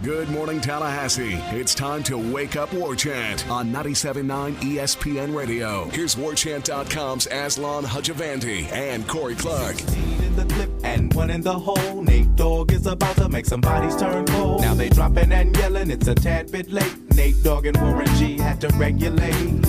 Good morning, Tallahassee. It's time to wake up War Chant on 97.9 ESPN Radio. Here's WarChant.com's Aslan Hajavandi and Corey Clark. In the clip and one in the hole. Nate Dogg is about to make some bodies turn cold. Now they dropping and yelling, it's a tad bit late. Nate Dogg and Warren G had to regulate.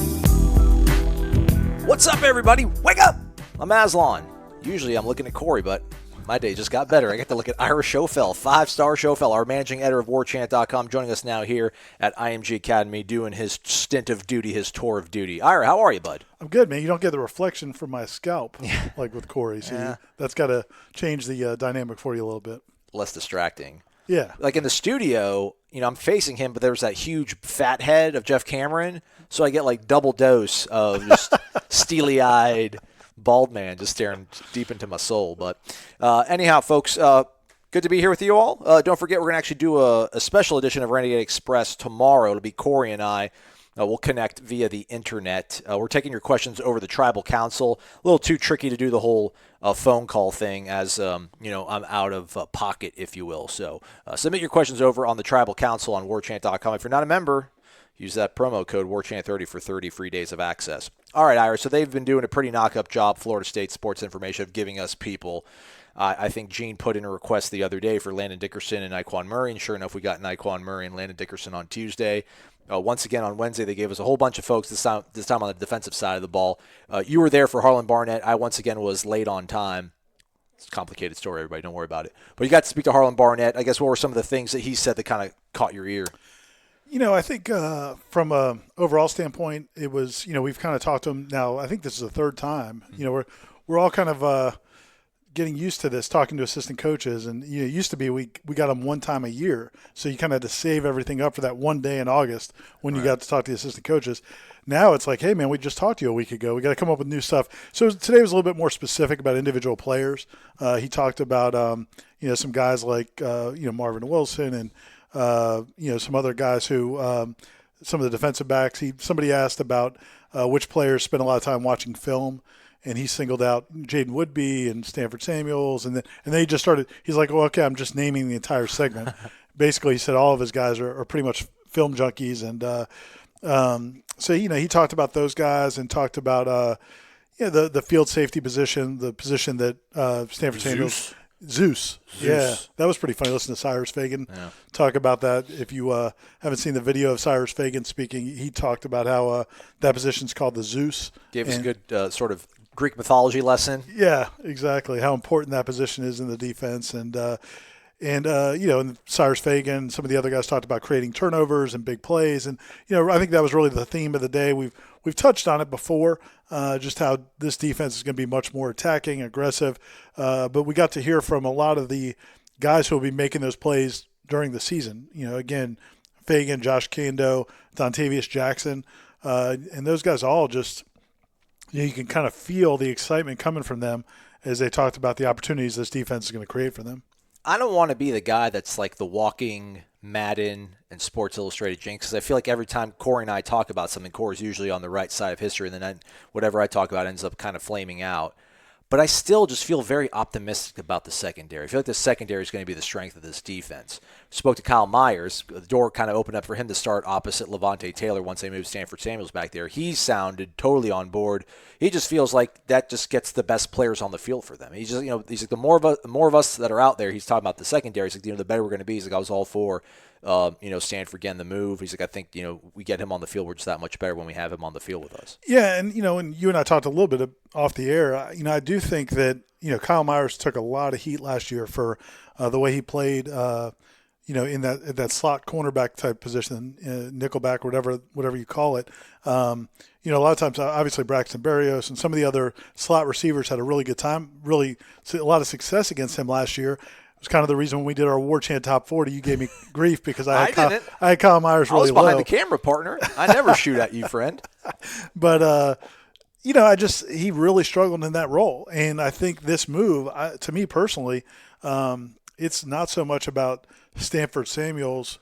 What's up, everybody? Wake up! I'm Aslan. Usually I'm looking at Corey, but my day just got better. I get to look at Ira Schofel, 5-star Schofel, our managing editor of WarChant.com, joining us now here at IMG Academy, doing his stint of duty, his tour of duty. Ira, how are you, bud? I'm good, man. You don't get the reflection from my scalp like with Corey. So that's got to change the dynamic for you a little bit. Less distracting. Yeah. Like in the studio, I'm facing him, but there's that huge fat head of Jeff Cameron, so I get like double dose of just steely-eyed bald man just staring deep into my soul. But anyhow, folks, good to be here with you all. Don't forget, we're going to actually do a special edition of Renegade Express tomorrow. It'll be Corey and I. We'll connect via the internet. We're taking your questions over the Tribal Council. A little too tricky to do the whole phone call thing as, I'm out of pocket, if you will. So submit your questions over on the Tribal Council on warchant.com. If you're not a member, use that promo code WarChant30 for 30 free days of access. All right, Ira, so they've been doing a pretty knock-up job, Florida State Sports Information, of giving us people. I think Gene put in a request the other day for Landon Dickerson and Nyquan Murray, and sure enough, we got Nyquan Murray and Landon Dickerson on Tuesday. Once again, on Wednesday, they gave us a whole bunch of folks, this time on the defensive side of the ball. You were there for Harlan Barnett. I, once again, was late on time. It's a complicated story, everybody. Don't worry about it. But you got to speak to Harlan Barnett. I guess what were some of the things that he said that kind of caught your ear? I think from an overall standpoint, it was, we've kind of talked to him now. I think this is the third time. We're all kind of getting used to this, talking to assistant coaches. And, it used to be we got them one time a year. So you kind of had to save everything up for that one day in August when you got to talk to the assistant coaches. Now it's like, hey, man, we just talked to you a week ago. We got to come up with new stuff. So today was a little bit more specific about individual players. He talked about, some guys like, Marvin Wilson and, some other guys who, some of the defensive backs. Somebody asked about which players spend a lot of time watching film, and he singled out Jaden Woodby and Stanford Samuels, and then he just started. He's like, "Well, okay, I'm just naming the entire segment." Basically, he said all of his guys are pretty much film junkies, and so he talked about those guys and talked about the field safety position, the position that Stanford Samuels. Zeus. Yeah, that was pretty funny. Listen to Cyrus Fagan talk about that. If you haven't seen the video of Cyrus Fagan speaking, he talked about how that position's called the Zeus. Gave us a good sort of Greek mythology lesson. Yeah, exactly. How important that position is in the defense. And Cyrus Fagan, some of the other guys talked about creating turnovers and big plays. And, I think that was really the theme of the day. We've touched on it before, just how this defense is going to be much more attacking, aggressive. But we got to hear from a lot of the guys who will be making those plays during the season. Again, Fagan, Josh Kando, Dontavius Jackson, and those guys all just, you can kind of feel the excitement coming from them as they talked about the opportunities this defense is going to create for them. I don't want to be the guy that's like the walking Madden and Sports Illustrated jinx, because I feel like every time Corey and I talk about something, Corey's usually on the right side of history, and then whatever I talk about ends up kind of flaming out. But I still just feel very optimistic about the secondary. I feel like the secondary is going to be the strength of this defense. Spoke to Kyle Myers. The door kind of opened up for him to start opposite Levante Taylor once they moved Stanford Samuels back there. He sounded totally on board. He just feels like that just gets the best players on the field for them. He's just, he's like, the more of us that are out there, he's talking about the secondary. He's like, the better we're going to be. He's like, I was all for Stanford getting the move. He's like, I think, we get him on the field. We're just that much better when we have him on the field with us. Yeah, and, and you and I talked a little bit off the air. I do think that, Kyle Myers took a lot of heat last year for the way he played, in that slot cornerback type position, nickelback, whatever you call it. A lot of times, obviously, Braxton Berrios and some of the other slot receivers had a really good time, really a lot of success against him last year. It was kind of the reason when we did our War Chant Top 40, you gave me grief because I had Kyle Myers really low. I was behind the camera, partner. I never shoot at you, friend. But, he really struggled in that role. And I think this move, to me personally, it's not so much about Stanford Samuels.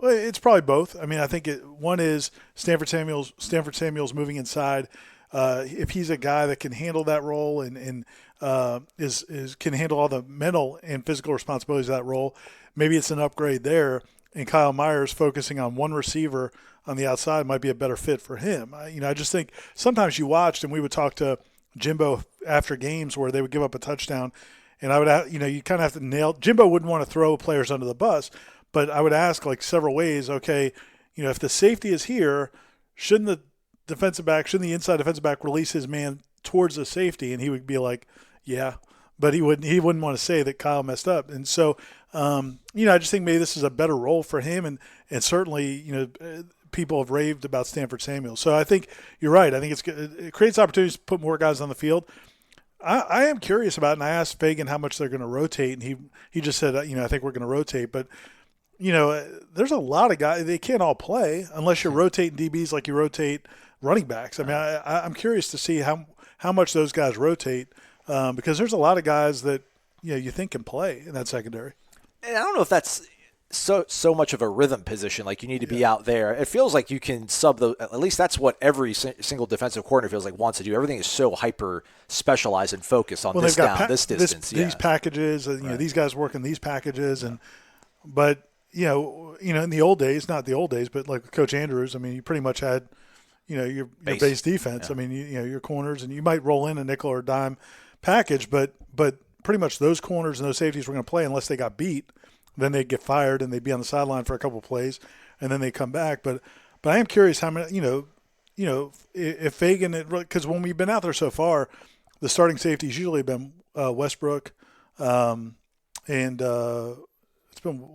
It's probably both. I mean, I think one is Stanford Samuels moving inside. If he's a guy that can handle that role and can handle all the mental and physical responsibilities of that role, maybe it's an upgrade there. and Kyle Myers focusing on one receiver on the outside might be a better fit for him. I just think sometimes you watched, and we would talk to Jimbo after games where they would give up a touchdown, and I would, you kind of have to nail. Jimbo wouldn't want to throw players under the bus, but I would ask like several ways. Okay, if the safety is here, shouldn't the inside defensive back release his man towards the safety? And he would be like, yeah, but he wouldn't want to say that Kyle messed up. And so, I just think maybe this is a better role for him, and certainly, people have raved about Stanford Samuel. So I think you're right. I think it creates opportunities to put more guys on the field. I am curious about it, and I asked Fagan how much they're going to rotate, and he just said, I think we're going to rotate. But, there's a lot of guys. They can't all play unless you're rotating DBs like you rotate running backs. I mean, I'm curious to see how much those guys rotate because there's a lot of guys that, you think can play in that secondary. And I don't know if that's so much of a rhythm position, like you need to be out there. It feels like you can sub at least that's what every single defensive coordinator feels like wants to do. Everything is so hyper specialized and focused on this down, this distance. These packages, these guys working these packages. But, in the old days, not the old days, but like Coach Andrews, I mean, you pretty much had, your base defense. Yeah. I mean, your corners, and you might roll in a nickel or dime package, but pretty much those corners and those safeties were going to play unless they got beat. Then they'd get fired and they'd be on the sideline for a couple of plays, and then they come back. But I am curious how many, if Fagan, because when we've been out there so far, the starting safeties usually have been Westbrook, and it's been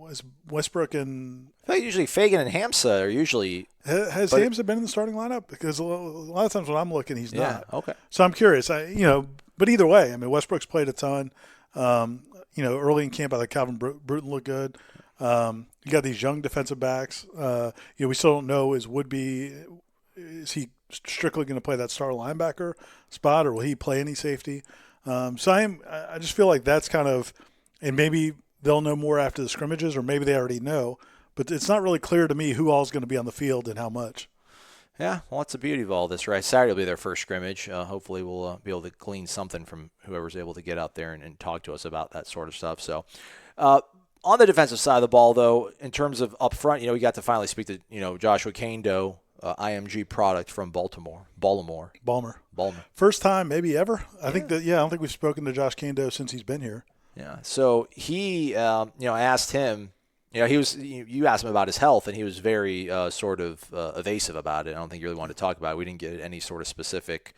Westbrook and. I think usually Fagan and Hamza are usually. Has Hamza been in the starting lineup? Because a lot of times when I'm looking, he's not. Okay. So I'm curious. But either way, I mean, Westbrook's played a ton. Early in camp, I thought Calvin Bruton looked good. You got these young defensive backs. We still don't know is he strictly going to play that star linebacker spot, or will he play any safety? So I just feel like that's kind of, and maybe they'll know more after the scrimmages, or maybe they already know. But it's not really clear to me who all is going to be on the field and how much. Yeah, well, that's the beauty of all this, right? Saturday will be their first scrimmage. Hopefully we'll be able to glean something from whoever's able to get out there and talk to us about that sort of stuff. So on the defensive side of the ball, though, in terms of up front, we got to finally speak to, Joshua Kando, IMG product from Baltimore. Balmer. First time maybe ever. I think I don't think we've spoken to Josh Kando since he's been here. Yeah, so he, I asked him, you asked him about his health, and he was very sort of evasive about it. I don't think you really wanted to talk about it. We didn't get any sort of specific.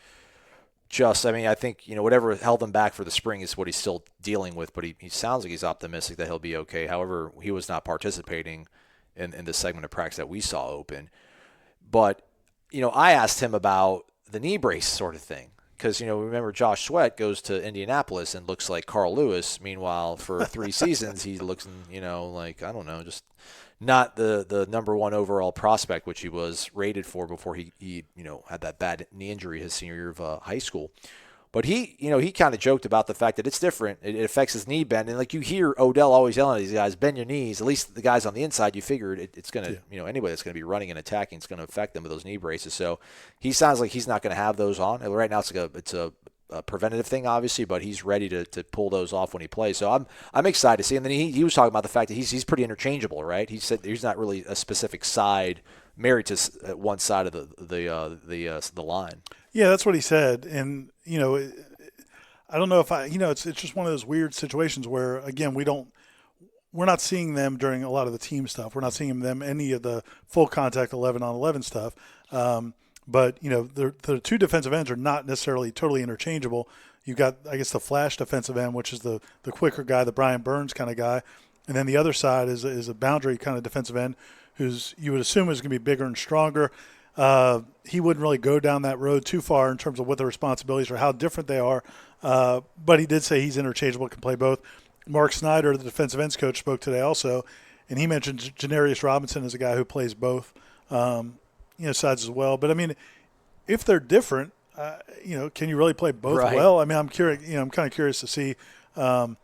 I think, whatever held him back for the spring is what he's still dealing with, but he sounds like he's optimistic that he'll be okay. However, he was not participating in the segment of practice that we saw open. But, I asked him about the knee brace sort of thing. Because, remember Josh Sweat goes to Indianapolis and looks like Carl Lewis. Meanwhile, for 3 seasons, he looks, like, I don't know, just not the number one overall prospect, which he was rated for before he had that bad knee injury his senior year of high school. But he kind of joked about the fact that it's different. It affects his knee bend. And, like, you hear Odell always yelling at these guys, bend your knees. At least the guys on the inside, you figure it's going to, anybody that's going to be running and attacking, it's going to affect them with those knee braces. So he sounds like he's not going to have those on. And right now it's a preventative thing, obviously, but he's ready to pull those off when he plays. So I'm excited to see. And then he was talking about the fact that he's pretty interchangeable, right? He said he's not really a specific side married to one side of the line. Yeah, that's what he said. And, I don't know if it's just one of those weird situations where, again, we're not seeing them during a lot of the team stuff. We're not seeing them any of the full contact 11-on-11 stuff. But, the two defensive ends are not necessarily totally interchangeable. You've got, I guess, the flash defensive end, which is the quicker guy, the Brian Burns kind of guy. And then the other side is a boundary kind of defensive end who's you would assume is going to be bigger and stronger. He wouldn't really go down that road too far in terms of what the responsibilities are, how different they are. But he did say he's interchangeable, can play both. Mark Snyder, the defensive ends coach, spoke today also, and he mentioned Janarius Robinson as a guy who plays both sides as well. But, I mean, if they're different, can you really play both well? I mean, I'm curious. I'm kind of curious to see. From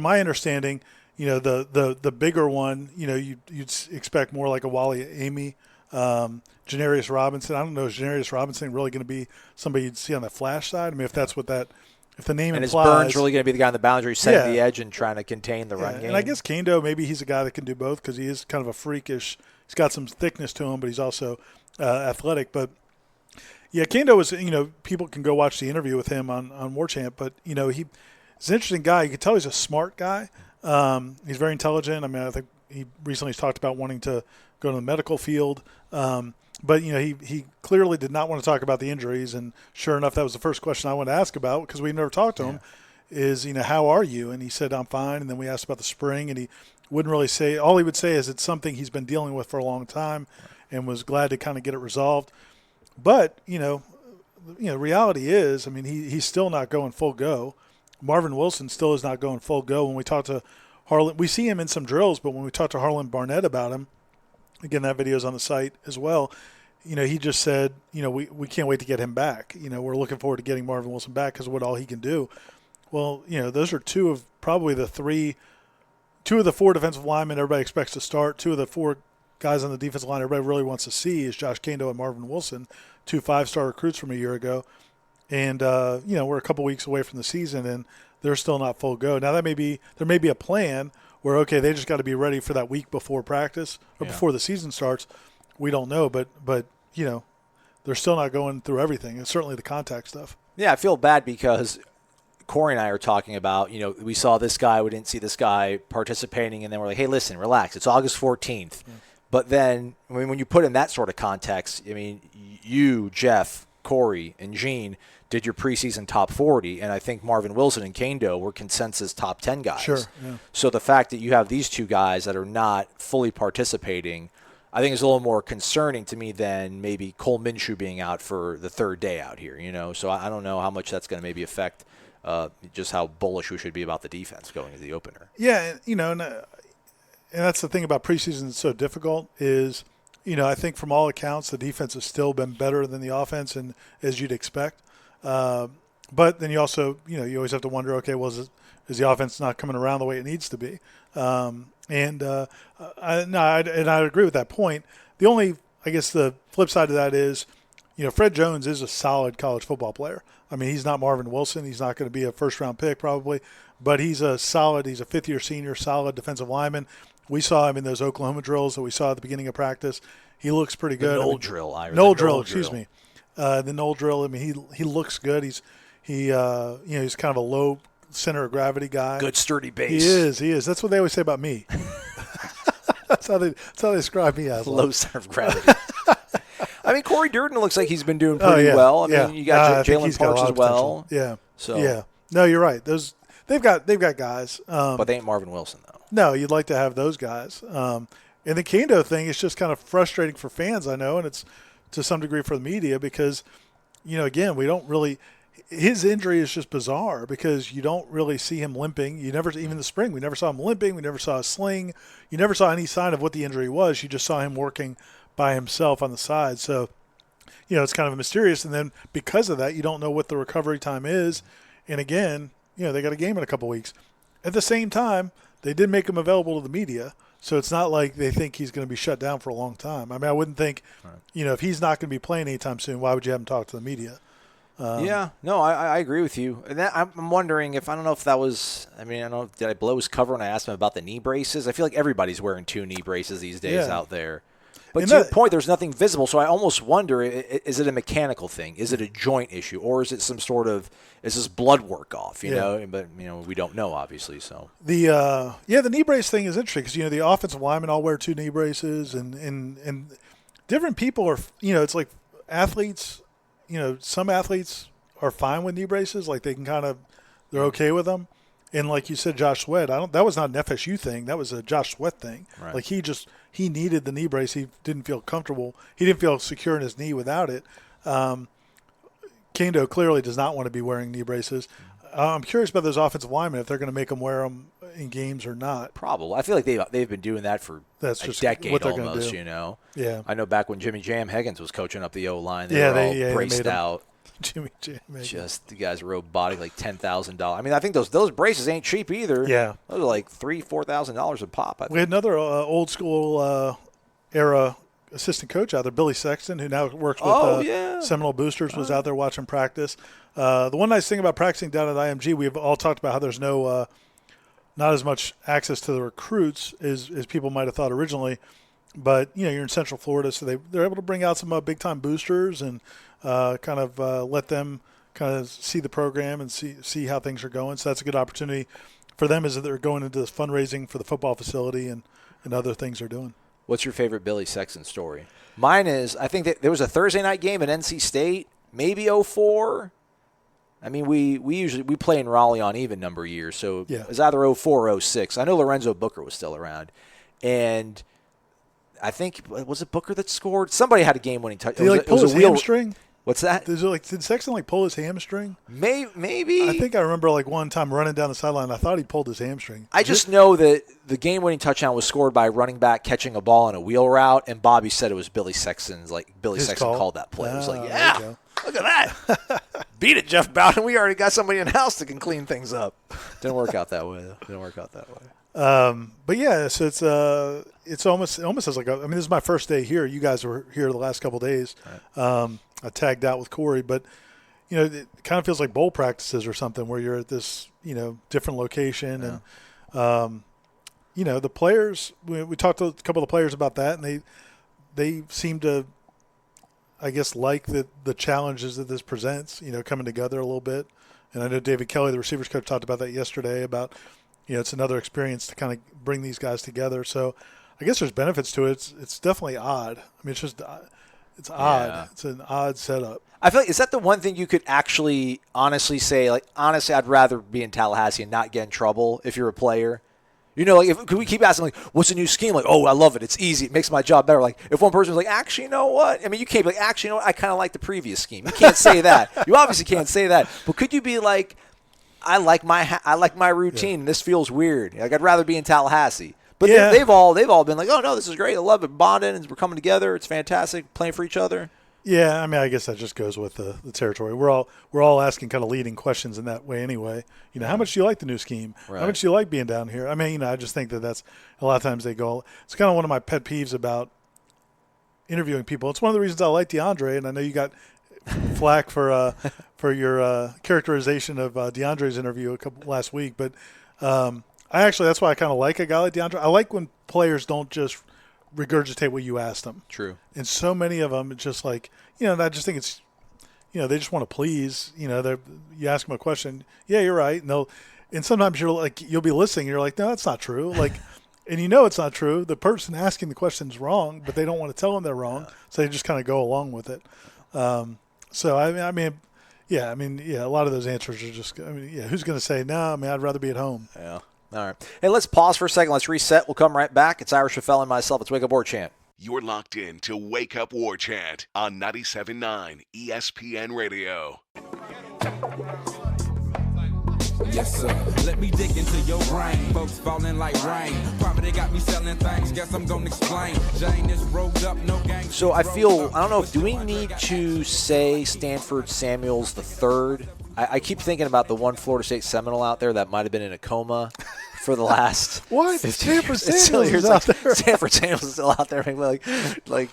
my understanding, the bigger one, you'd expect more like a Wally Amy. Janarius Robinson, I don't know, is Janarius Robinson really going to be somebody you'd see on the flash side? I mean, if that's what that if the name and implies. is Burns really going to be the guy on the boundary setting the edge and trying to contain the run game? And I guess Kendo, maybe he's a guy that can do both because he is kind of a freakish. He's got some thickness to him, but he's also athletic. But yeah, Kendo was. People can go watch the interview with him on WarChant. But he's an interesting guy. You can tell he's a smart guy. He's very intelligent. I mean, I think he recently talked about wanting to go to the medical field. But he clearly did not want to talk about the injuries, and sure enough, that was the first question I wanted to ask about because we never talked to him. Is how are you? And he said I'm fine. And then we asked about the spring, and he wouldn't really say. All he would say is it's something he's been dealing with for a long time, and was glad to kind of get it resolved. But reality is, I mean, he's still not going full go. Marvin Wilson still is not going full go. When we talk to Harlan, we see him in some drills, but when we talk to Harlan Barnett about him. Again, that video is on the site as well. He just said, we can't wait to get him back. We're looking forward to getting Marvin Wilson back because of what all he can do. Well, those are two of the four defensive linemen everybody expects to start. Two of the four guys on the defensive line everybody really wants to see is Josh Kendo and Marvin Wilson, 2 5-star recruits from a year ago. And, we're a couple weeks away from the season, and they're still not full go. Now, there may be a plan where, okay, they just got to be ready for that week before practice or before the season starts. We don't know, but they're still not going through everything, and certainly the contact stuff. Yeah, I feel bad because Corey and I are talking about, we saw this guy, we didn't see this guy participating, and then we're like, hey, listen, relax. It's August 14th. Yeah. But then when you put in that sort of context, I mean, you, Jeff, Corey, and Gene did your preseason top 40, and I think Marvin Wilson and Kendo were consensus top 10 guys. Sure. Yeah. So the fact that you have these two guys that are not fully participating, I think is a little more concerning to me than maybe Cole Minshew being out for the third day out here. So I don't know how much that's going to maybe affect just how bullish we should be about the defense going into the opener. Yeah, and that's the thing about preseason that's so difficult is, I think from all accounts the defense has still been better than the offense, and as you'd expect. But then you also, you always have to wonder, okay, well, is the offense not coming around the way it needs to be? I agree with that point. The only, I guess, the flip side of that is, Fred Jones is a solid college football player. I mean, he's not Marvin Wilson. He's not going to be a first-round pick probably, but he's a fifth-year senior, solid defensive lineman. We saw him in those Oklahoma drills that we saw at the beginning of practice. He looks pretty good. The Knoll drill, Ira. Knoll drill, excuse me. The Knoll drill. I mean, he looks good. He's kind of a low center of gravity guy. Good sturdy base. He is. That's what they always say about me. that's how they describe me as. Low center of gravity. I mean, Corey Durden looks like he's been doing pretty well. I mean, you got Jalen Parks as well. Yeah. So yeah. No, you're right. They've got guys. But they ain't Marvin Wilson though. No, you'd like to have those guys. And the Kendo thing is just kind of frustrating for fans, I know, and it's to some degree for the media because, again, we don't really – his injury is just bizarre because you don't really see him limping. Even the spring, we never saw him limping. We never saw a sling. You never saw any sign of what the injury was. You just saw him working by himself on the side. So, it's kind of mysterious. And then because of that, you don't know what the recovery time is. And again, they got a game in a couple weeks. At the same time, they did make him available to the media. So it's not like they think he's going to be shut down for a long time. I mean, I wouldn't think, if he's not going to be playing anytime soon, why would you have him talk to the media? I agree with you. And I'm wondering I don't know if that was, I don't know, did I blow his cover when I asked him about the knee braces? I feel like everybody's wearing 2 knee braces these days out there. But to your point, there's nothing visible, so I almost wonder, is it a mechanical thing? Is it a joint issue? Or is it some sort of, is this blood work off, you know? But, we don't know, obviously. So the knee brace thing is interesting because, the offensive linemen all wear 2 knee braces, and different people are, it's like athletes, some athletes are fine with knee braces, like they can they're okay with them. And like you said, Josh Sweat, that was not an FSU thing. That was a Josh Sweat thing. Right. Like he needed the knee brace. He didn't feel comfortable. He didn't feel secure in his knee without it. Kendo clearly does not want to be wearing knee braces. I'm curious about those offensive linemen, if they're going to make them wear them in games or not. Probably. I feel like they've been doing that for a decade almost, Yeah. I know back when Jimmy Jam Higgins was coaching up the O-line, they were all braced out. Jimmy Jam Higgins. Just the guys robotic, like $10,000. I mean, I think those braces ain't cheap either. Yeah. Those are like $3,000-$4,000 a pop. We had another old school era assistant coach out there, Billy Sexton, who now works with Seminole Boosters, was out there watching practice. The one nice thing about practicing down at IMG, we've all talked about how there's no not as much access to the recruits as people might have thought originally. But, you're in Central Florida, so they're able to bring out some big-time boosters and kind of let them kind of see the program and see how things are going. So that's a good opportunity for them, is that they're going into this fundraising for the football facility and other things they're doing. What's your favorite Billy Sexton story? Mine is, I think that there was a Thursday night game at NC State, maybe 04. I mean, we play in Raleigh on even number years, so it was either 04 or 06. I know Lorenzo Booker was still around, and I think, was it Booker that scored? Somebody had a game-winning touchdown. Did he pull his hamstring? What's that? Did Sexton pull his hamstring? Maybe. I think I remember one time running down the sideline. I thought he pulled his hamstring. I just know that the game-winning touchdown was scored by a running back catching a ball on a wheel route, and Bobby said it was Billy Sexton's. Billy Sexton called that play. It was like, yeah, look at that. Beat it, Jeff Bowden. We already got somebody in the house that can clean things up. Didn't work out that way, though. But yeah, so it's almost as this is my first day here. You guys were here the last couple of days. Right. I tagged out with Corey, but it kind of feels like bowl practices or something where you're at this different location and the players. We talked to a couple of the players about that, and they seem to, I guess, like the challenges that this presents. Coming together a little bit, and I know David Kelly, the receivers coach, talked about that yesterday about. It's another experience to kind of bring these guys together. So I guess there's benefits to it. It's definitely odd. I mean, it's odd. Yeah. It's an odd setup. I feel like, is that the one thing you could actually honestly say, honestly, I'd rather be in Tallahassee and not get in trouble if you're a player? Could we keep asking, what's the new scheme? Oh, I love it. It's easy. It makes my job better. If one person was actually, you know what? I mean, you can't be actually, you know what? I kind of like the previous scheme. You can't say that. You obviously can't say that. But could you be I like my routine. Yeah. This feels weird. I'd rather be in Tallahassee. But they've all been oh no, this is great. I love it. Bonding and we're coming together. It's fantastic. Playing for each other. Yeah, I mean, I guess that just goes with the territory. We're all asking kind of leading questions in that way anyway. How much do you like the new scheme? Right. How much do you like being down here? I mean, I just think that's a lot of times they go. It's kind of one of my pet peeves about interviewing people. It's one of the reasons I like DeAndre, and I know you got flack for your characterization of DeAndre's interview last week, but that's why I kind of like a guy like DeAndre. I like when players don't just regurgitate what you asked them. True. And so many of them, it's just I just think it's, they just want to please. You ask them a question, yeah, you're right, and sometimes you'll be listening, and you're like, no, that's not true, and it's not true. The person asking the question's wrong, but they don't want to tell them they're wrong, so they just kind of go along with it. So a lot of those answers are just, who's going to say, no, I'd rather be at home. Yeah. All right. Hey, let's pause for a second. Let's reset. We'll come right back. It's Irish Raffel and myself. It's Wake Up War Chant. You're locked in to Wake Up War Chant on 97.9 ESPN Radio. Yes, sir. Let me dig into your brain. Folks falling like rain. Probably got me selling things. Guess I'm gonna explain. Jane is rolled up, no gang. So I don't know, do we need to say Stanford Samuels III? I keep thinking about the one Florida State Seminole out there that might have been in a coma for the last what? Stanford Samuels is out there. Stanford Samuels is still out there.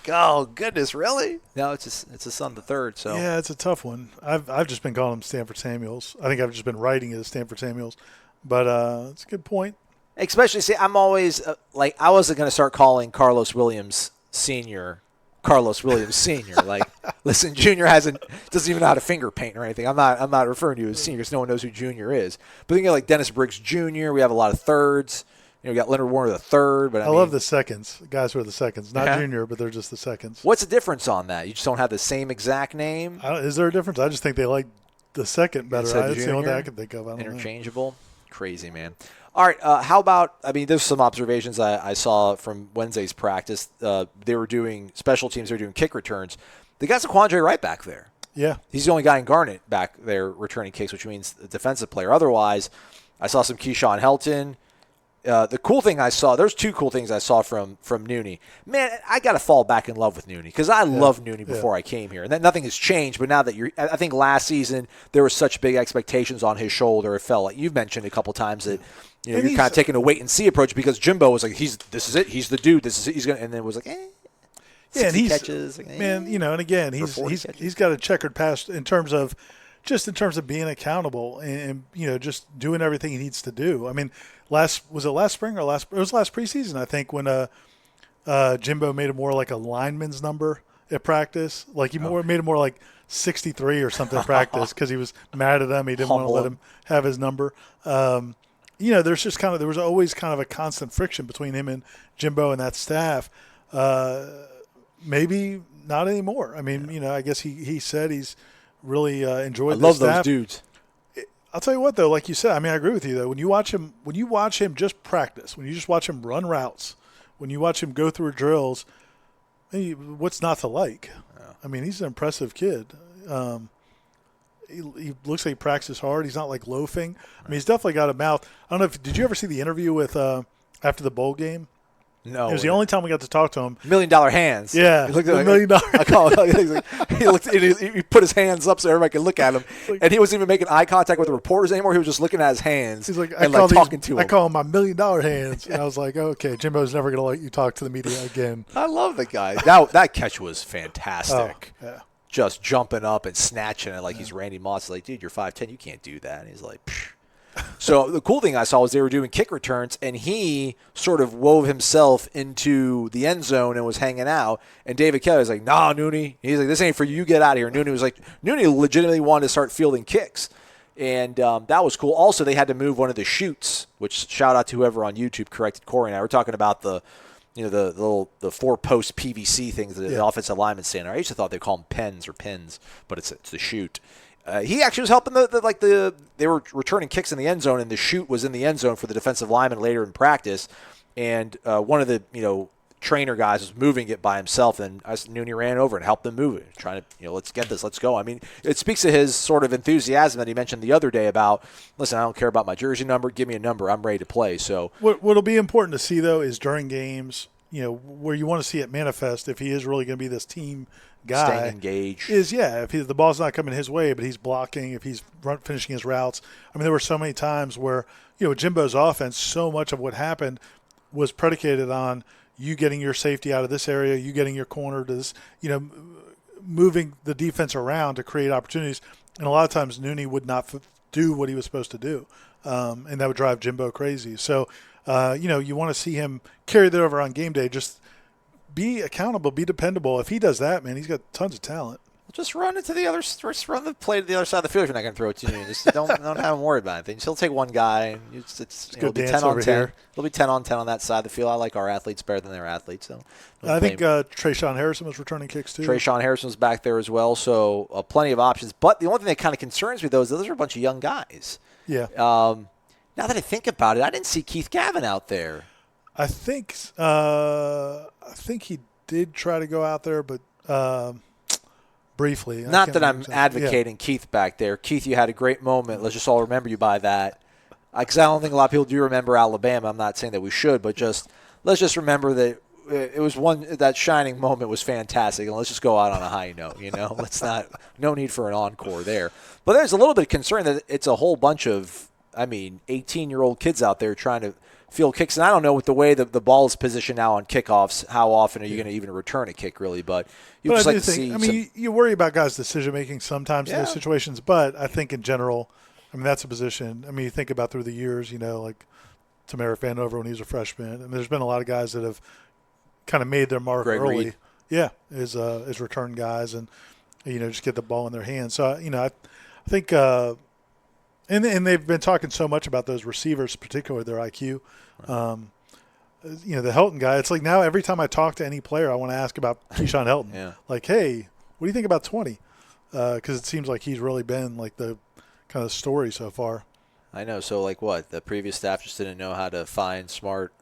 Oh goodness, really? No, it's his son, the third. So yeah, it's a tough one. I've just been calling him Stanford Samuels. I think I've just been writing it as Stanford Samuels, but it's a good point. Especially, I'm always I wasn't going to start calling Carlos Williams Sr. Listen, Junior doesn't even know how to finger paint or anything. I'm not referring to you as seniors. No one knows who Junior is. But then you got Dennis Briggs Jr. We have a lot of thirds. We got Leonard Warner the third. But I mean, love the seconds. Guys who are the seconds, not Junior, but they're just the seconds. What's the difference on that? You just don't have the same exact name. Is there a difference? I just think they like the second better. That's the only thing I can think of. Interchangeable. Crazy, man. All right, how about, there's some observations I saw from Wednesday's practice. They were doing special teams. They were doing kick returns. They got Zaquandre Wright back there. Yeah. He's the only guy in Garnet back there returning kicks, which means a defensive player. Otherwise, I saw some Keyshawn Helton. The cool thing I saw, there's two cool things I saw from Noonie. Man, I got to fall back in love with Noonie because I loved Noonie before I came here. And that nothing has changed, but now that I think last season there were such big expectations on his shoulder. It felt like you've mentioned a couple times that you're kind of taking a wait and see approach because Jimbo was like, this is it, he's the dude, he's going to, and then it was like, Yeah, and 60 catches. Man, and again, he's got a checkered past in terms of being accountable and just doing everything he needs to do. I mean, last spring or it was last preseason, I think, when Jimbo made it more like a lineman's number at practice. Like he made it more like 63 or something at practice because he was mad at him. He didn't want to let him have his number. There was always kind of a constant friction between him and Jimbo and that staff. Maybe not anymore. I mean, I guess he said he's really enjoyed the staff. I love those dudes. I'll tell you what, though, like you said, I mean, I agree with you, though. When you watch him just practice, when you just watch him run routes, when you watch him go through drills, what's not to like? Yeah. I mean, he's an impressive kid. He looks like he practices hard. He's not like loafing. I mean, he's definitely got a mouth. I don't know did you ever see the interview with after the bowl game? No. It was the only time we got to talk to him. $1 Million hands. Yeah. He looked at $1 million. He put his hands up so everybody could look at him. And he wasn't even making eye contact with the reporters anymore. He was just looking at his hands. He's like, talking to him. I call him my $1 million hands. And I was like, okay, Jimbo's never going to let you talk to the media again. I love the guy. That catch was fantastic. Oh, yeah. Just jumping up and snatching it like he's Randy Moss. Like, dude, you're 5'10", you can't do that. And he's like, psh. So the cool thing I saw was they were doing kick returns, and he sort of wove himself into the end zone and was hanging out. And David Kelly was like, nah, Noonie. He's like, this ain't for you. Get out of here. Noonie was like, Noonie legitimately wanted to start fielding kicks. And that was cool. Also, they had to move one of the chutes, which shout out to whoever on YouTube corrected Corey and I. We're talking about the 4-post PVC things that the offensive linemen stand on. I used to thought they call them pens or pins, but it's the chute. He actually was helping they were returning kicks in the end zone, and the chute was in the end zone for the defensive lineman later in practice. And one of the trainer guys was moving it by himself, and Noonie ran over and helped them move it, trying to let's get this, let's go. I mean, it speaks to his sort of enthusiasm that he mentioned the other day about, listen, I don't care about my jersey number, give me a number, I'm ready to play. So what'll be important to see though is during games, where you want to see it manifest if he is really going to be this team guy. Staying engaged. If the ball's not coming his way, but he's blocking, if he's finishing his routes. I mean, there were so many times where, Jimbo's offense, so much of what happened was predicated on you getting your safety out of this area, you getting your corner to this, moving the defense around to create opportunities. And a lot of times Noonie would not do what he was supposed to do, and that would drive Jimbo crazy. So, you want to see him carry that over on game day. Just be accountable, be dependable. If he does that, man, he's got tons of talent. Just run into the other. Just run the play to the other side of the field. If you're not going to throw it to you. Just don't have him worry about anything. He'll take one guy. And it'll be 10 on 10. It'll be 10 on 10 on that side of the field. I like our athletes better than their athletes. So I think Trayshawn Harrison was returning kicks too. Trayshawn Harrison was back there as well. So plenty of options. But the only thing that kind of concerns me though is those are a bunch of young guys. Yeah. Now that I think about it, I didn't see Keith Gavin out there. I think he did try to go out there, but briefly. Not that I'm advocating Keith back there. Keith, you had a great moment. Let's just all remember you by that. Because I don't think a lot of people do remember Alabama. I'm not saying that we should, but let's just remember that it was that shining moment was fantastic, and let's just go out on a high note. No need for an encore there. But there's a little bit of concern that it's a whole bunch of 18-year-old kids out there trying to field kicks. And I don't know with the way that the ball is positioned now on kickoffs, how often are you going to even return a kick, really? But you just like to see you worry about guys' decision-making sometimes in those situations. But I think in general, that's a position. You think about through the years, like Tamara Fanover when he was a freshman. There's been a lot of guys that have kind of made their mark Greg early. Reed. Yeah, as return guys and, just get the ball in their hands. So, I think and they've been talking so much about those receivers, particularly their IQ. Right. The Helton guy, it's like now every time I talk to any player, I want to ask about Keyshawn Helton. Yeah. Like, hey, what do you think about 20? Because it seems like he's really been like the kind of story so far. I know. So, like what? The previous staff just didn't know how to find smart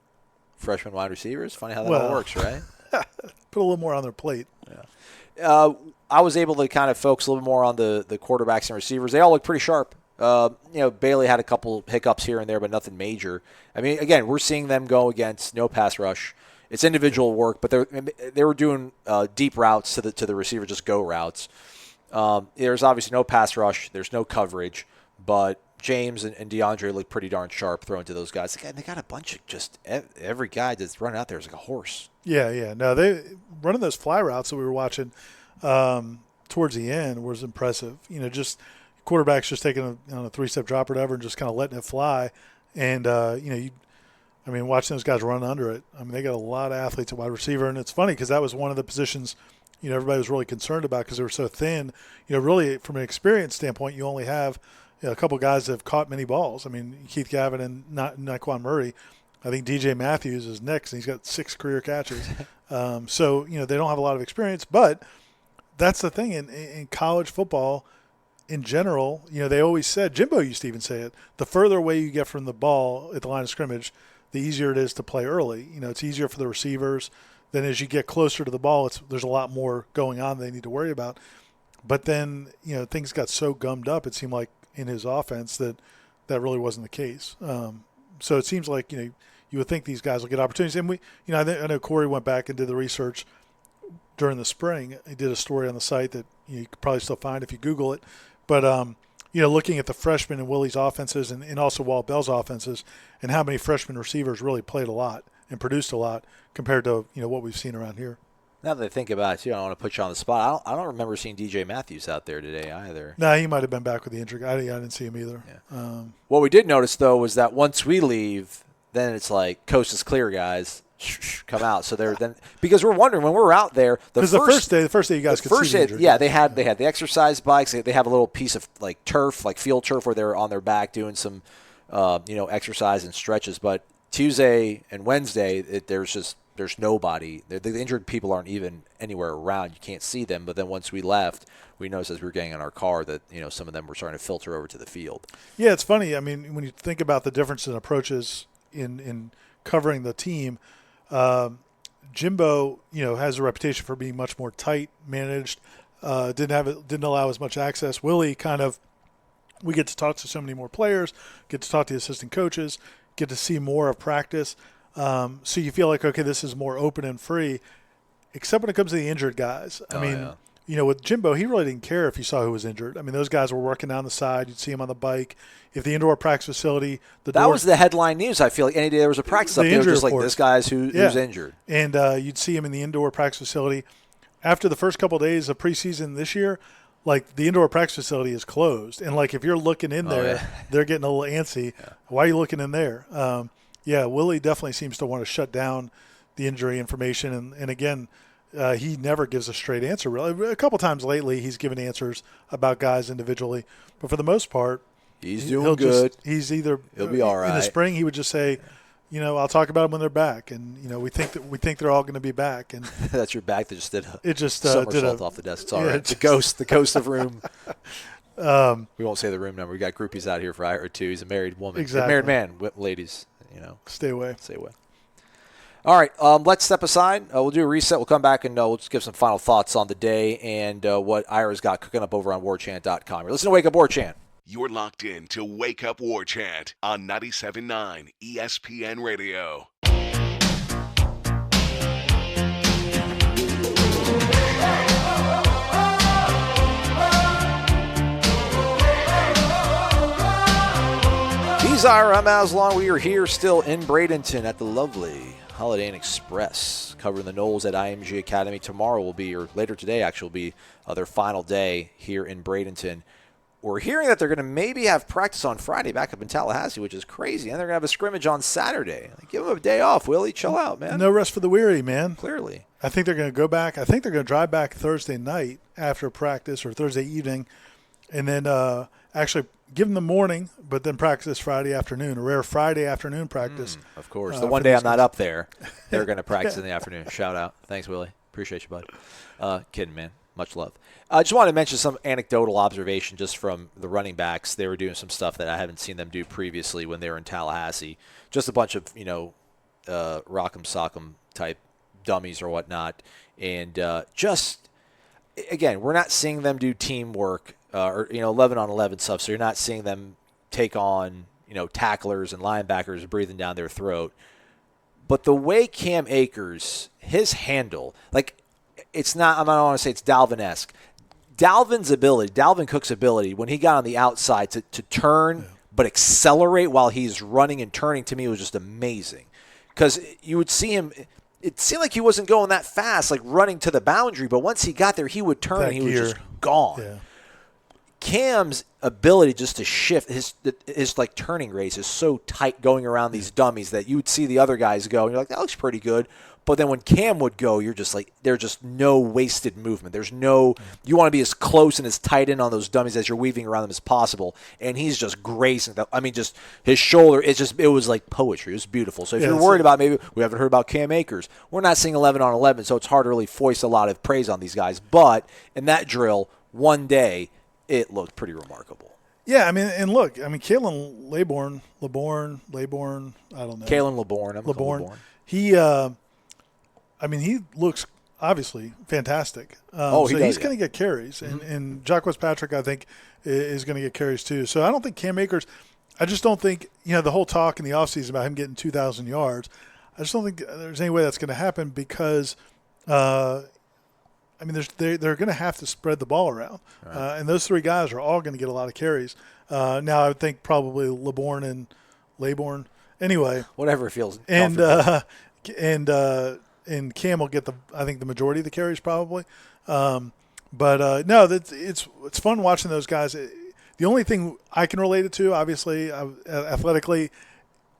freshman wide receivers? Funny how that all works, right? Put a little more on their plate. Yeah. I was able to kind of focus a little more on the quarterbacks and receivers. They all look pretty sharp. Bailey had a couple hiccups here and there, but nothing major. Again, we're seeing them go against no pass rush. It's individual work, but they were doing deep routes to the receiver, just go routes. There's obviously no pass rush. There's no coverage, but James and DeAndre look pretty darn sharp throwing to those guys. They got a bunch of just every guy that's running out there is like a horse. Yeah. No, they running those fly routes that we were watching towards the end was impressive. Just quarterbacks just taking a 3-step drop or whatever and just kind of letting it fly. And, watching those guys run under it. They got a lot of athletes at wide receiver. And it's funny because that was one of the positions, everybody was really concerned about because they were so thin. Really from an experience standpoint, you only have a couple guys that have caught many balls. Keith Gavin and Naquan Murray. I think DJ Matthews is next, and he's got 6 career catches. So they don't have a lot of experience. But that's the thing in college football in general. They always said, Jimbo used to even say it, the further away you get from the ball at the line of scrimmage, the easier it is to play early. It's easier for the receivers. Then as you get closer to the ball, there's a lot more going on they need to worry about. But then, things got so gummed up, it seemed like in his offense that really wasn't the case. So it seems like, you would think these guys will get opportunities. And I know Corey went back and did the research during the spring. He did a story on the site that you could probably still find if you Google it. But, looking at the freshmen and Willie's offenses and also Walt Bell's offenses and how many freshman receivers really played a lot and produced a lot compared to, what we've seen around here. Now that I think about it, too, I don't want to put you on the spot. I don't remember seeing DJ Matthews out there today either. No, he might have been back with the injury. I didn't see him either. Yeah. What we did notice, though, was that once we leave, then it's like, coast is clear, guys. Come out. So they're then because we're wondering when we're out there. The first day you guys could see the injury. Yeah, they had the exercise bikes. They have a little piece of like turf, like field turf, where they're on their back doing some, exercise and stretches. But Tuesday and Wednesday, there's nobody. The injured people aren't even anywhere around. You can't see them. But then once we left, we noticed as we were getting in our car that some of them were starting to filter over to the field. Yeah, it's funny. When you think about the difference in approaches in covering the team. Jimbo, has a reputation for being much more tight managed. Didn't allow as much access. Willie we get to talk to so many more players, get to talk to the assistant coaches, get to see more of practice. So you feel like, okay, this is more open and free, except when it comes to the injured guys. With Jimbo, he really didn't care if you saw who was injured. Those guys were working down the side. You'd see him on the bike. If the indoor practice facility, that was the headline news. I feel like any day there was a practice up there, just like this guy's who's injured. And you'd see him in the indoor practice facility. After the first couple of days of preseason this year, like the indoor practice facility is closed. And like if you're looking in there, they're getting a little antsy. Yeah. Why are you looking in there? Willie definitely seems to want to shut down the injury information. And again, he never gives a straight answer. Really, a couple times lately, he's given answers about guys individually, but for the most part, he's doing good. He'll be all right. In the spring, he would just say, I'll talk about them when they're back, and we think they're all going to be back. And that's your back that just did somersault off the desk. It's all right. The ghost of room. We won't say the room number. We got groupies out here for I or two. He's a married woman. Exactly. A married man. Ladies, stay away. Stay away. All right, let's step aside. We'll do a reset. We'll come back and we'll just give some final thoughts on the day and what Ira's got cooking up over on warchant.com. You're listening to Wake Up War Chant. You're locked in to Wake Up War Chant on 97.9 ESPN Radio. He's Ira. I'm Aslan. We are here still in Bradenton at the lovely Holiday Inn Express, covering the Noles at IMG Academy. Tomorrow will be, or later today actually, will be their final day here in Bradenton. We're hearing that they're going to maybe have practice on Friday back up in Tallahassee, which is crazy. And they're going to have a scrimmage on Saturday. Give them a day off, Willie. Chill out, man. No rest for the weary, man. Clearly. I think they're going to go back. I think they're going to drive back Thursday night after practice or Thursday evening and then actually give them the morning, but then practice Friday afternoon, a rare Friday afternoon practice. Of course. The one day I'm not up there, they're going to practice in the afternoon. Shout out. Thanks, Willie. Appreciate you, bud. Kidding, man. Much love. I just wanted to mention some anecdotal observation just from the running backs. They were doing some stuff that I haven't seen them do previously when they were in Tallahassee. Just a bunch of, rock'em sock'em type dummies or whatnot. And just, again, we're not seeing them do teamwork or 11-on-11 stuff. So you're not seeing them take on, tacklers and linebackers breathing down their throat. But the way Cam Akers, his handle, it's not, I don't want to say it's Dalvin-esque. Dalvin Cook's ability, when he got on the outside to turn but accelerate while he's running and turning, to me was just amazing. Because you would see him, it seemed like he wasn't going that fast, like running to the boundary. But once he got there, he would turn and he was just gone. Yeah. Cam's ability just to shift his like turning race is so tight going around these dummies that you would see the other guys go and you're like, that looks pretty good. But then when Cam would go, you're just like, there's just no wasted movement. There's no, you want to be as close and as tight in on those dummies as you're weaving around them as possible. And he's just grazing. I mean, just his shoulder, it was like poetry. It was beautiful. So if you're worried about, maybe we haven't heard about Cam Akers, we're not seeing 11 on 11, so it's hard to really foist a lot of praise on these guys. But in that drill, one day, it looked pretty remarkable. Yeah, I mean, and look, I mean, Kalen Laborn, I don't know. Kalen Laborn. He looks obviously fantastic. He's going to get carries, and Jacquez Patrick, I think, is going to get carries too. So I don't think Cam Akers. I just don't think the whole talk in the offseason about him getting 2,000 yards. I just don't think there's any way that's going to happen because. They're going to have to spread the ball around, right. And those three guys are all going to get a lot of carries. Now, I would think probably Laborn. Anyway, whatever it feels. And Cam will get the majority of the carries probably. No, it's fun watching those guys. The only thing I can relate it to, obviously, athletically,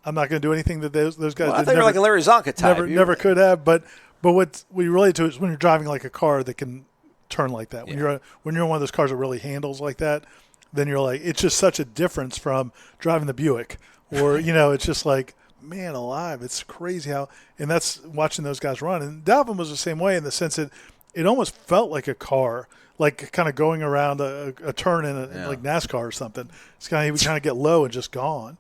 I'm not going to do anything that those guys. Well, I thought you were like a Larry Zonka type. Never could have, But what we relate to is when you're driving like a car that can turn like that. When you're in one of those cars that really handles like that, then you're like, it's just such a difference from driving the Buick, or it's just like, man alive, it's crazy how. And that's watching those guys run. And Dalvin was the same way in the sense that it almost felt like a car, like kind of going around a turn in like NASCAR or something. He would kind of get low and just gone.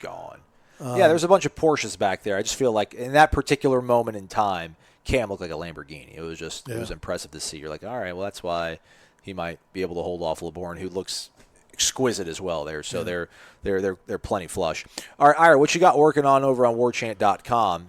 There's a bunch of Porsches back there. I just feel like in that particular moment in time, Cam looked like a Lamborghini. It was just it was impressive to see. You're like, all right, well, that's why he might be able to hold off Laborn, who looks exquisite as well there. So they're plenty flush. All right, Ira, what you got working on over on warchant.com?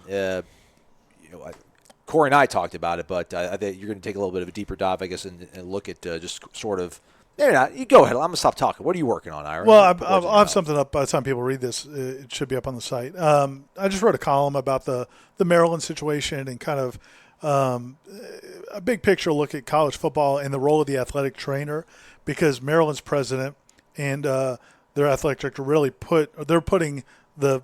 Corey and I talked about it, but I think you're going to take a little bit of a deeper dive, I guess, and look at just sort of. Maybe not. You go ahead. I'm going to stop talking. What are you working on, Ira? Well, I'll have something up by the time people read this. It should be up on the site. I just wrote a column about the Maryland situation and kind of a big picture look at college football and the role of the athletic trainer, because Maryland's president and their athletic director really putting the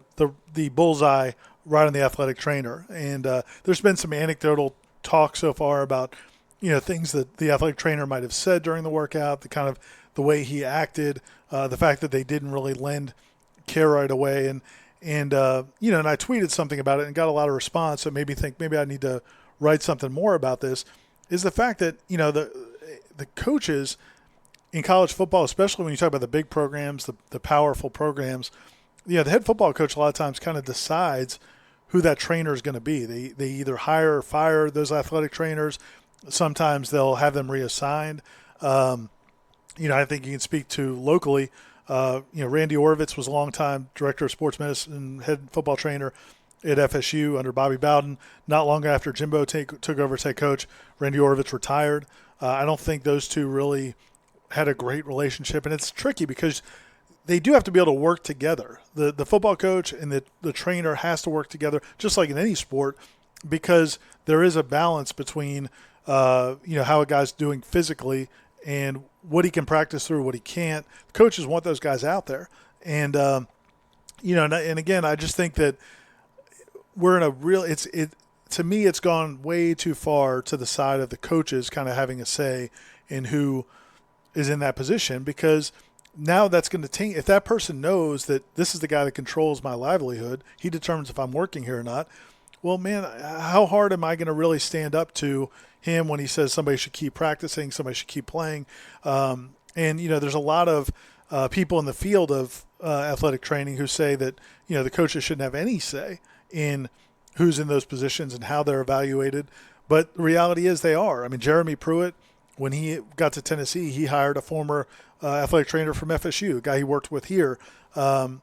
bullseye right on the athletic trainer. And there's been some anecdotal talk so far about things that the athletic trainer might have said during the workout, the way he acted, the fact that they didn't really lend care right away. And I tweeted something about it and got a lot of response. So made me think maybe I need to write something more about this, is the fact that, the coaches in college football, especially when you talk about the big programs, the powerful programs, the head football coach a lot of times kind of decides who that trainer is going to be. They either hire or fire those athletic trainers. Sometimes they'll have them reassigned. I think you can speak to locally. Randy Orovitz was a long-time director of sports medicine, head football trainer at FSU under Bobby Bowden. Not long after Jimbo took over as head coach, Randy Orovitz retired. I don't think those two really had a great relationship, and it's tricky because they do have to be able to work together. The football coach and the trainer has to work together, just like in any sport, because there is a balance between how a guy's doing physically and what he can practice through, what he can't. Coaches want those guys out there. And, and again, I just think that we're in a real – to me, it's gone way too far to the side of the coaches kind of having a say in who is in that position, because now that's going to taint – if that person knows that this is the guy that controls my livelihood, he determines if I'm working here or not, well, man, how hard am I going to really stand up to him when he says somebody should keep practicing, somebody should keep playing? There's a lot of people in the field of athletic training who say that, the coaches shouldn't have any say in who's in those positions and how they're evaluated. But the reality is they are. I mean, Jeremy Pruitt, when he got to Tennessee, he hired a former athletic trainer from FSU, a guy he worked with here, on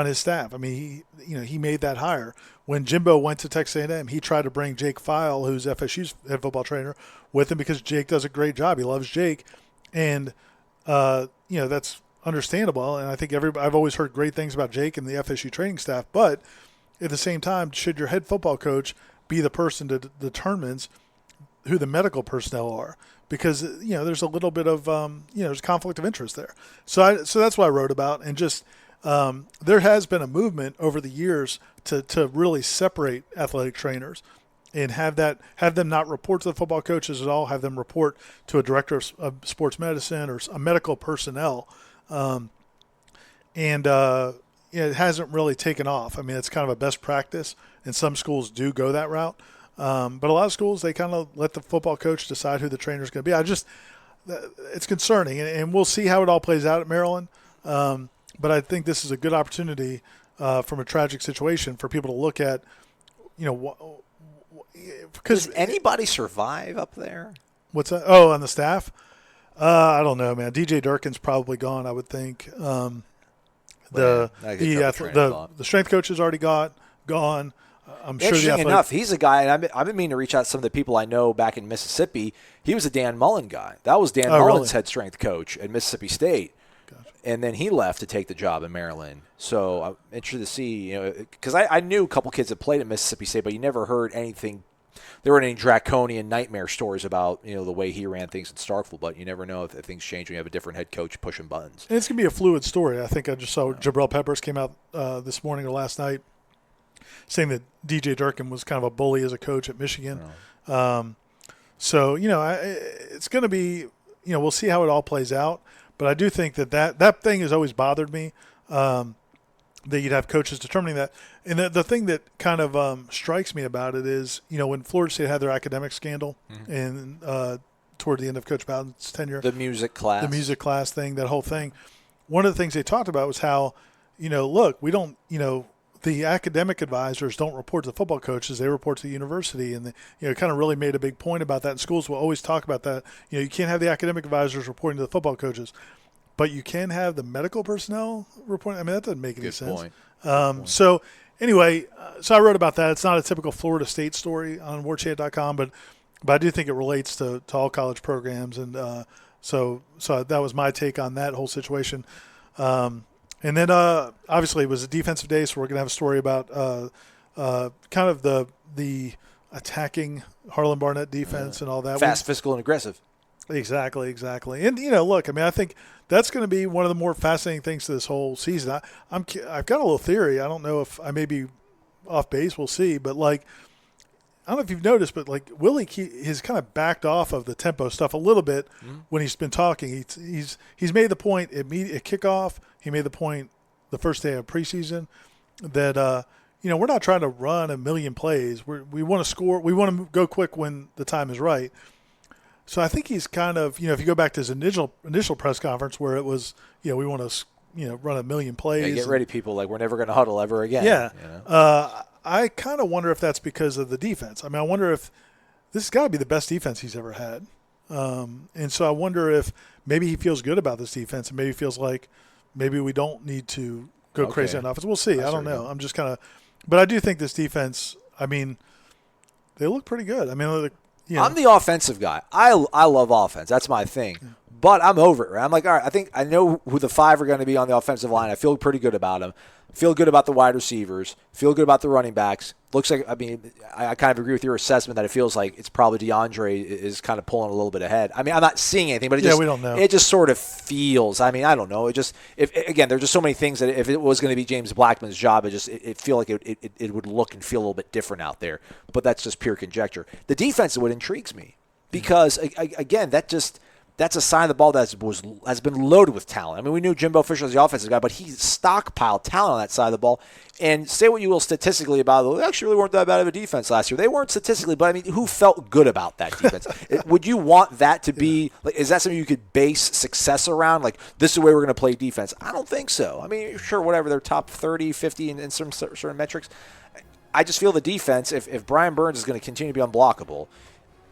his staff. I mean, he made that hire. When Jimbo went to Texas A&M, he tried to bring Jake File, who's FSU's head football trainer, with him because Jake does a great job. He loves Jake, and that's understandable. And I think I've always heard great things about Jake and the FSU training staff. But at the same time, should your head football coach be the person that determines who the medical personnel are, because there's a little bit of there's conflict of interest there. So that's what I wrote about, and just there has been a movement over the years to really separate athletic trainers and have them not report to the football coaches at all, have them report to a director of sports medicine or a medical personnel, and it hasn't really taken off. I mean, it's kind of a best practice, and some schools do go that route. But a lot of schools, they kind of let the football coach decide who the trainer is going to be. It's concerning, and we'll see how it all plays out at Maryland. But I think this is a good opportunity from a tragic situation for people to look at, because does anybody survive up there? What's that? Oh, on the staff? I don't know, man. DJ Durkin's probably gone, I would think. The strength coach is already gone. I'm sure. Interesting enough, he's a guy, and I've been meaning to reach out to some of the people I know back in Mississippi. He was a Dan Mullen guy. That was Dan Mullen's head strength coach at Mississippi State. Gotcha. And then he left to take the job in Maryland. So I'm interested to see, because I knew a couple kids that played at Mississippi State, but you never heard anything. There weren't any draconian nightmare stories about the way he ran things in Starkville, but you never know if things change when you have a different head coach pushing buttons. And it's going to be a fluid story. I think I just saw Jabril Peppers came out this morning or last night saying that DJ Durkin was kind of a bully as a coach at Michigan. So, it's going to be, we'll see how it all plays out. But I do think that thing has always bothered me, that you'd have coaches determining that. And the thing that kind of strikes me about it is, when Florida State had their academic scandal and toward the end of Coach Bowden's tenure. The music class thing, that whole thing. One of the things they talked about was how, look, we don't, the academic advisors don't report to the football coaches; they report to the university, and kind of really made a big point about that. And schools will always talk about that. You can't have the academic advisors reporting to the football coaches, but you can have the medical personnel reporting. I mean, that doesn't make any sense. So anyway, so I wrote about that. It's not a typical Florida State story on warchant.com, but I do think it relates to all college programs, and so that was my take on that whole situation. And then, obviously, it was a defensive day, so we're going to have a story about kind of the attacking Harlan Barnett defense and all that. Fast, physical, and aggressive. Exactly. And, look, I mean, I think that's going to be one of the more fascinating things to this whole season. I've got a little theory. I don't know if I may be off base. We'll see. But, I don't know if you've noticed, but, Willie has kind of backed off of the tempo stuff a little bit when he's been talking. He's made the point at kickoff. He made the point the first day of preseason that, we're not trying to run a million plays. We want to score. We want to go quick when the time is right. So I think he's kind of, if you go back to his initial press conference where it was, we want to, run a million plays. Yeah, get ready, people. We're never going to huddle ever again. Yeah. I kind of wonder if that's because of the defense. I mean, I wonder if this has got to be the best defense he's ever had. And so I wonder if maybe he feels good about this defense and maybe feels like maybe we don't need to go crazy on offense. We'll see. I don't know. I'm just kind of – but I do think this defense, I mean, they look pretty good. I mean, I'm the offensive guy. I love offense. That's my thing. Yeah. But I'm over it, right? I'm like, all right, I think I know who the five are going to be on the offensive line. I feel pretty good about them. Feel good about the wide receivers. Feel good about the running backs. Looks like, I mean, I kind of agree with your assessment that it feels like it's probably DeAndre is kind of pulling a little bit ahead. I mean, I'm not seeing anything, but we don't know. It just sort of feels. I mean, I don't know. It just, again, there's just so many things that if it was going to be James Blackman's job, it feel like it would look and feel a little bit different out there. But that's just pure conjecture. The defense is what intrigues me because, again, that's a side of the ball that has been loaded with talent. I mean, we knew Jimbo Fisher was the offensive guy, but he stockpiled talent on that side of the ball. And say what you will statistically about it, they actually really weren't that bad of a defense last year. They weren't statistically, but I mean, who felt good about that defense? Would you want that to be is that something you could base success around? Like, this is the way we're going to play defense? I don't think so. I mean, sure, whatever, they're top 30, 50 in some certain metrics. I just feel the defense, if Brian Burns is going to continue to be unblockable,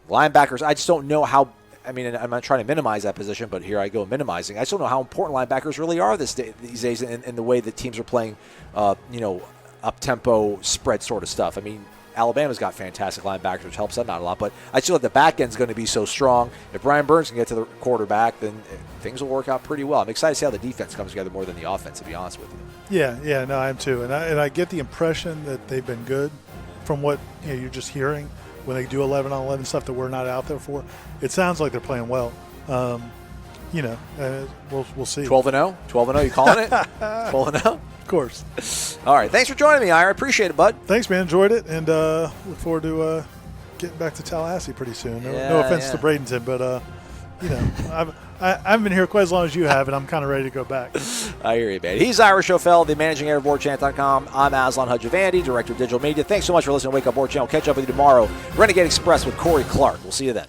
linebackers, I just don't know how. I mean, I'm not trying to minimize that position, but here I go minimizing. I just don't know how important linebackers really are these days in the way that teams are playing, up-tempo spread sort of stuff. I mean, Alabama's got fantastic linebackers, which helps them out a lot, but I feel like the back end's going to be so strong. If Brian Burns can get to the quarterback, then things will work out pretty well. I'm excited to see how the defense comes together more than the offense, to be honest with you. Yeah, no, I am too. And I get the impression that they've been good. from what you're just hearing when they do 11-on-11 stuff that we're not out there for, it sounds like they're playing well. We'll see. 12-0? 12-0, you calling it? 12-0? Of course. All right. Thanks for joining me, Ira. Appreciate it, bud. Thanks, man. Enjoyed it, and look forward to getting back to Tallahassee pretty soon. No offense to Bradenton, but I haven't been here quite as long as you have, and I'm kind of ready to go back. I hear you, man. He's Ira Schofel, the managing editor of WarChant.com. I'm Aslan Hudjavandi, director of digital media. Thanks so much for listening to Wake Up War Chant. We'll catch up with you tomorrow. Renegade Express with Corey Clark. We'll see you then.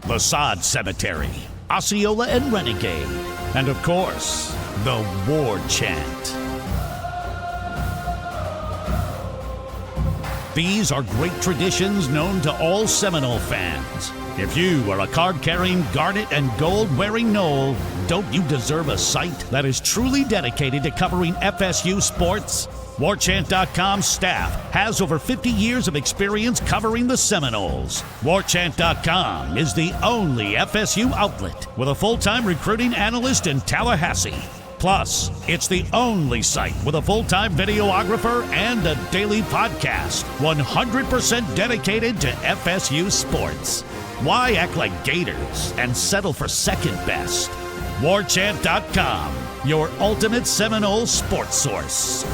The Sod Cemetery, Osceola and Renegade, and of course, the War Chant. These are great traditions known to all Seminole fans. If you are a card-carrying, garnet and gold-wearing Knoll, don't you deserve a site that is truly dedicated to covering FSU sports? WarChant.com's staff has over 50 years of experience covering the Seminoles. WarChant.com is the only FSU outlet with a full-time recruiting analyst in Tallahassee. Plus, it's the only site with a full-time videographer and a daily podcast, 100% dedicated to FSU sports. Why act like Gators and settle for second best? WarChant.com, your ultimate Seminole sports source.